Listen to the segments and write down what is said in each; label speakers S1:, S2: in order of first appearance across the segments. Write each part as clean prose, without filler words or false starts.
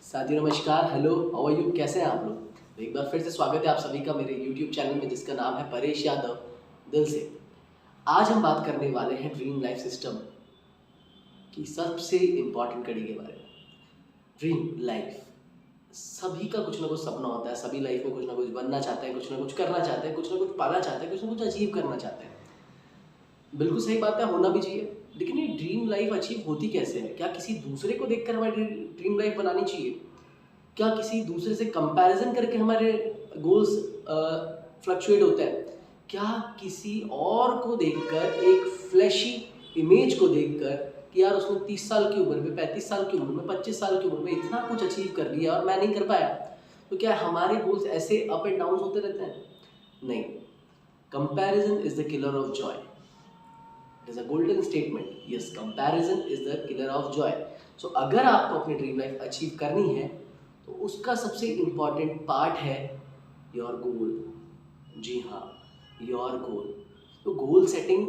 S1: साथियों नमस्कार, hello, how are you, कैसे हैं आप लोग। तो एक बार फिर से स्वागत है आप सभी का मेरे यूट्यूब चैनल में जिसका नाम है परेश यादव दिल से। आज हम बात करने वाले हैं ड्रीम लाइफ सिस्टम की सबसे इम्पॉर्टेंट कड़ी के बारे में। ड्रीम लाइफ, सभी का कुछ ना कुछ सपना होता है, सभी लाइफ में कुछ ना कुछ बनना चाहते हैं, कुछ ना कुछ करना चाहते हैं, कुछ ना कुछ पाना चाहते हैं, कुछ ना कुछ अचीव करना चाहते हैं। बिल्कुल सही बात है, होना भी चाहिए। लेकिन ये ड्रीम लाइफ अचीव होती कैसे है? क्या किसी दूसरे को देखकर हमारी ड्रीम लाइफ बनानी चाहिए? क्या किसी दूसरे से कंपैरिजन करके हमारे गोल्स फ्लक्चुएट होते हैं? क्या किसी और को देखकर, एक फ्लैशी इमेज को देखकर कि यार उसने 30 साल की उम्र में, 35 साल की उम्र में, 25 साल की उम्र में इतना कुछ अचीव कर लिया और मैं नहीं कर पाया, तो क्या हमारे गोल्स ऐसे अप एंड डाउन होते रहते हैं? नहीं। Comparison is the killer of joy. It is a golden statement. Yes, comparison is the killer of joy. So अगर आपको अपनी ड्रीम लाइफ अचीव करनी है तो उसका सबसे इम्पॉर्टेंट पार्ट है योर गोल। जी हाँ, योर गोल। तो गोल सेटिंग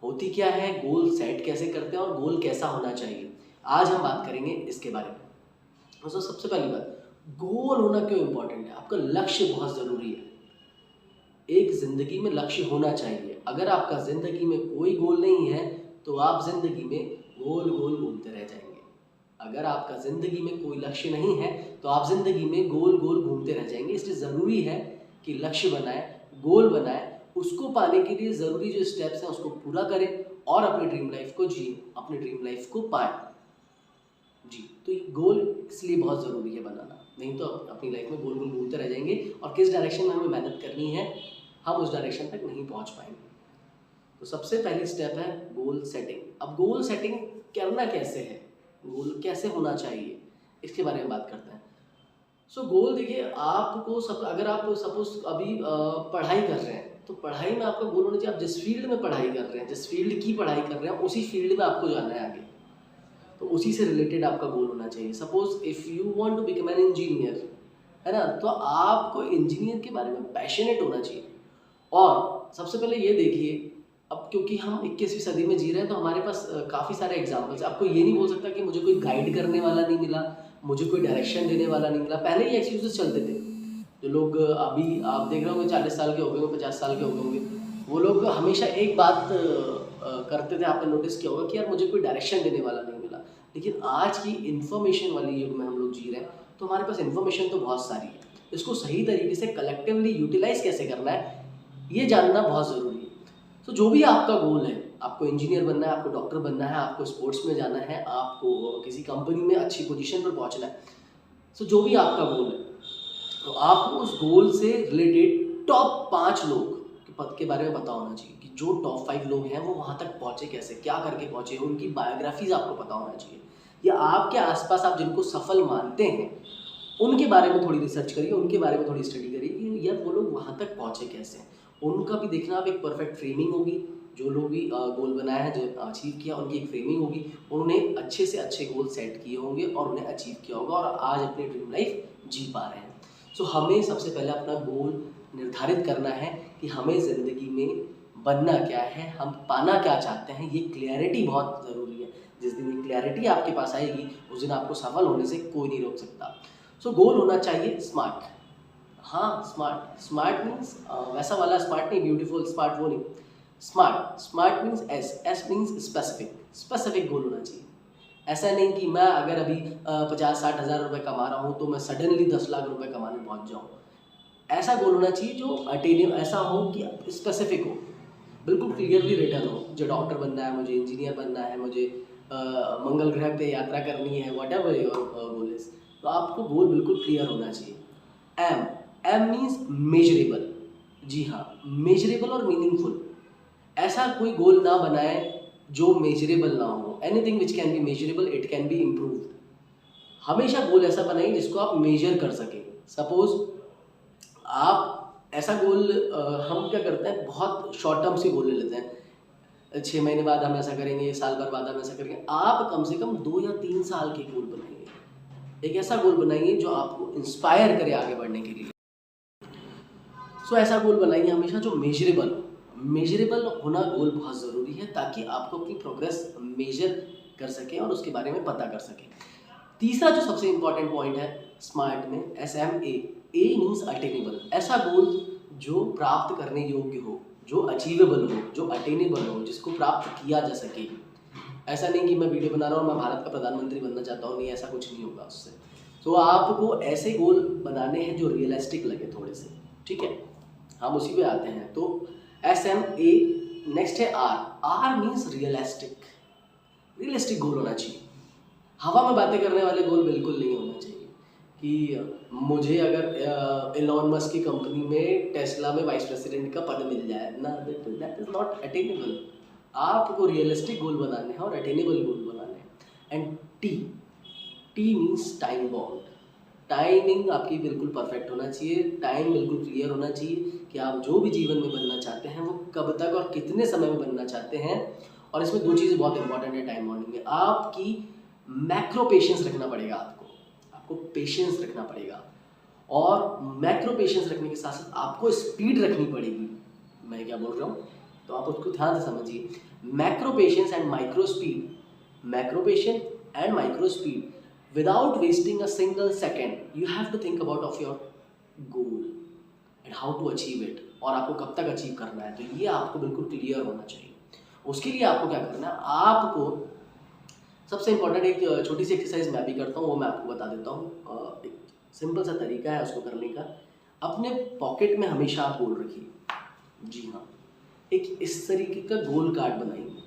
S1: होती क्या है, गोल सेट कैसे करते हैं और गोल कैसा होना चाहिए, आज हम बात करेंगे इसके बारे में। दोस्तों सबसे पहली बात, गोल होना क्यों इम्पॉर्टेंट है? आपका लक्ष्य बहुत ज़रूरी है। एक ज़िंदगी में लक्ष्य होना चाहिए। अगर आपका ज़िंदगी में कोई गोल नहीं है तो आप ज़िंदगी में गोल गोल घूमते रह जाएंगे। अगर आपका ज़िंदगी में कोई लक्ष्य नहीं है तो आप ज़िंदगी में गोल गोल घूमते रह जाएंगे। इसलिए ज़रूरी है कि लक्ष्य बनाएं, गोल बनाएं, उसको पाने के लिए ज़रूरी जो स्टेप्स हैं उसको पूरा करें और अपनी ड्रीम लाइफ को जिए, अपनी ड्रीम लाइफ को पाएं। जी, तो ये गोल इसलिए बहुत ज़रूरी है बनाना, नहीं तो अपनी लाइफ में गोल गोल घूमते रह जाएंगे और किस डायरेक्शन में हमें मेहनत करनी है हम उस डायरेक्शन तक नहीं पहुंच पाएंगे। तो सबसे पहली स्टेप है गोल सेटिंग। अब गोल सेटिंग करना कैसे है, गोल कैसे होना चाहिए, इसके बारे में बात करते हैं। सो गोल देखिए, आपको सब, अगर आप सपोज अभी पढ़ाई कर रहे हैं तो पढ़ाई में आपका गोल होना चाहिए। आप जिस फील्ड में पढ़ाई कर रहे हैं, जिस फील्ड की पढ़ाई कर रहे हैं, उसी फील्ड में आपको जाना है आगे, तो उसी से रिलेटेड आपका गोल होना चाहिए। Suppose if you want to become an engineer, है ना, तो आपको इंजीनियर के बारे में पैशनेट होना चाहिए। और सबसे पहले ये देखिए, अब क्योंकि हम 21वीं सदी में जी रहे हैं तो हमारे पास काफ़ी सारे एग्जाम्पल्स। आपको ये नहीं बोल सकता कि मुझे कोई गाइड करने वाला नहीं मिला, मुझे कोई डायरेक्शन देने वाला नहीं मिला। पहले ही एक्सक्यूजेस चलते थे। जो लोग अभी आप देख रहे होंगे 40 साल के हो गए होंगे, 50 साल के हो गए होंगे, वो लोग हमेशा एक बात करते थे, आपने नोटिस किया होगा कि यार मुझे कोई डायरेक्शन देने वाला नहीं मिला। लेकिन आज की इन्फॉर्मेशन वाली युग में हम लोग जी रहे हैं तो हमारे पास इन्फॉर्मेशन तो बहुत सारी है। इसको सही तरीके से कलेक्टिवली यूटिलाइज कैसे करना है ये जानना बहुत ज़रूरी है। तो जो भी आपका गोल है, आपको इंजीनियर बनना है, आपको डॉक्टर बनना है, आपको स्पोर्ट्स में जाना है, आपको किसी कंपनी में अच्छी पोजीशन पर पहुंचना है, तो जो भी आपका गोल है तो आपको उस गोल से रिलेटेड टॉप 5 लोग के पद के बारे में पता होना चाहिए कि जो टॉप 5 लोग हैं वो वहाँ तक पहुँचे कैसे, क्या करके पहुँचे, उनकी बायोग्राफीज आपको पता होना चाहिए। या आपके आसपास आप जिनको सफल मानते हैं उनके बारे में थोड़ी रिसर्च करिए, उनके बारे में थोड़ी स्टडी करिए कि यार वो लोग वहाँ तक पहुँचे कैसे। उनका भी देखना, आप एक परफेक्ट फ्रेमिंग होगी। जो लोग भी गोल बनाया है, जो अचीव किया, उनकी एक फ्रेमिंग होगी। उन्होंने अच्छे से अच्छे गोल सेट किए होंगे और उन्हें अचीव किया होगा और आज अपनी ड्रीम लाइफ जी पा रहे हैं। सो हमें सबसे पहले अपना गोल निर्धारित करना है कि हमें ज़िंदगी में बनना क्या है, हम पाना क्या चाहते हैं। ये क्लैरिटी बहुत ज़रूरी है। जिस दिन ये क्लैरिटी आपके पास आएगी उस दिन आपको सफल होने से कोई नहीं रोक सकता। सो गोल होना चाहिए स्मार्ट। हाँ, स्मार्ट। स्मार्ट मीन्स वैसा वाला स्मार्ट नहीं, ब्यूटीफुल स्मार्ट वो नहीं। Smart, smart means S means specific. Specific goal होना चाहिए। ऐसा नहीं कि मैं अगर अभी 50-60 हज़ार रुपये कमा रहा हूँ तो मैं सडनली 10 लाख रुपए कमाने पहुँच जाऊँ। ऐसा गोल होना चाहिए जो अटेनिव, ऐसा हो कि स्पेसिफिक हो, बिल्कुल क्लियरली रिटर्न हो। मुझे डॉक्टर बनना है, मुझे इंजीनियर बनना है, मुझे मंगल ग्रह पे यात्रा करनी है, whatever your goal is, तो आपको गोल बिल्कुल क्लियर होना चाहिए। M, M means measurable. जी हाँ, मेजरेबल और मीनिंगफुल। ऐसा कोई गोल ना बनाए जो मेजरेबल ना हो। Anything which can be measurable, it can be improved. हमेशा गोल ऐसा बनाइए जिसको आप मेजर कर सकें। सपोज आप ऐसा गोल, हम क्या करते हैं, बहुत शॉर्ट टर्म से गोल ले लेते हैं। 6 महीने बाद हम ऐसा करेंगे, साल भर बाद हम ऐसा करेंगे। आप कम से कम 2 या 3 साल के गोल बनाइए। एक ऐसा गोल बनाइए जो आपको इंस्पायर करे आगे बढ़ने के लिए। सो ऐसा गोल बनाइए हमेशा जो मेजरेबल हो। मेजरेबल होना गोल बहुत ज़रूरी है ताकि आपको अपनी प्रोग्रेस मेजर कर सकें और उसके बारे में पता कर सकें। तीसरा जो सबसे इंपॉर्टेंट पॉइंट है स्मार्ट में, SMA, A मीन्स अटेनेबल, ऐसा गोल जो प्राप्त करने योग्य हो, जो अचीवेबल हो, जो अटेनेबल हो, जिसको प्राप्त किया जा सके। ऐसा नहीं कि मैं वीडियो बना रहा हूँ, मैं भारत का प्रधानमंत्री बनना चाहता हूँ, नहीं, ऐसा कुछ नहीं होगा उससे। तो आपको ऐसे गोल बनाने हैं जो रियलिस्टिक लगे थोड़े से, ठीक है। हम उसी पे आते हैं। तो SMA, नेक्स्ट है R मीन्स रियलिस्टिक। रियलिस्टिक गोल होना चाहिए। हवा में बातें करने वाले गोल बिल्कुल नहीं होना चाहिए कि मुझे अगर एलॉन मस्क की कंपनी में टेस्ला में वाइस प्रेसिडेंट का पद मिल जाए ना, दैट इज नॉट अटेनेबल। आपको रियलिस्टिक गोल बनाने हैं और अटेनेबल गोल बनाने हैं। And T means time bound. Timing आपकी बिल्कुल परफेक्ट होना चाहिए, टाइम बिल्कुल क्लियर होना चाहिए कि आप जो भी जीवन में बनना चाहते हैं वो कब तक और कितने समय में बनना चाहते हैं। और इसमें दो चीज़ें बहुत इंपॉर्टेंट है टाइम बाउंडिंग में। आपकी मैक्रो पेशेंस रखना पड़ेगा, आपको पेशेंस रखना पड़ेगा, और मैक्रो पेशेंस रखने के साथ साथ आपको स्पीड रखनी पड़ेगी। मैं क्या बोल रहा हूँ तो आप उसको ध्यान से समझिए। Macro patience and micro speed, macro patience and micro speed, without wasting a single second you have to think about of your goal and how to achieve it, और आपको कब तक अचीव करना है। तो ये आपको बिल्कुल क्लियर होना चाहिए। उसके लिए आपको क्या करना है, आपको सबसे इंपॉर्टेंट एक छोटी सी एक्सरसाइज मैं भी करता हूँ, वो मैं आपको बता देता हूँ। एक सिंपल सा तरीका है उसको करने का। अपने पॉकेट में हमेशा आप गोल रखिए। जी हाँ, एक इस तरीके का गोल कार्ड बनाइए।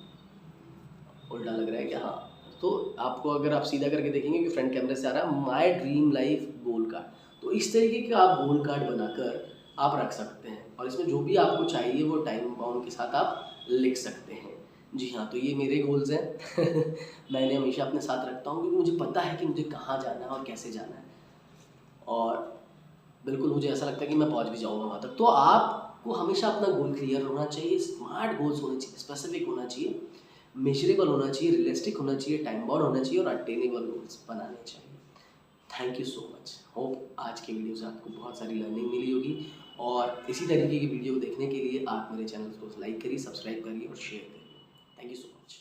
S1: उल्टा लग रहा है क्या? हाँ, तो आपको अगर आप सीधा करके देखेंगे कि फ्रंट कैमरे से आ रहा है my dream life goal card. तो इस तरीके का आप गोल कार्ड बनाकर आप रख सकते हैं, और इसमें जो भी आपको चाहिए वो टाइम बाउंड के साथ आप लिख सकते हैं। जी हाँ, तो ये मेरे गोल्स हैं मैं इन्हें हमेशा अपने साथ रखता हूँ क्योंकि मुझे पता है कि मुझे कहाँ जाना है और कैसे जाना है, और बिल्कुल मुझे ऐसा लगता है कि मैं पहुँच भी जाऊँगा वहाँ तक। तो आपको हमेशा अपना गोल क्लियर होना चाहिए, स्मार्ट गोल्स होने चाहिए, स्पेसिफिक होना चाहिए, मेजरेबल होना चाहिए, रियलिस्टिक होना चाहिए, टाइम बाउंड होना चाहिए, और अटेनेबल गोल्स बनाने चाहिए। Thank you so much. Hope आज की वीडियो से आपको बहुत सारी लर्निंग मिली होगी, और इसी तरीके की वीडियो देखने के लिए आप मेरे चैनल को लाइक करिए, सब्सक्राइब करिए और शेयर करिए। Thank you so much.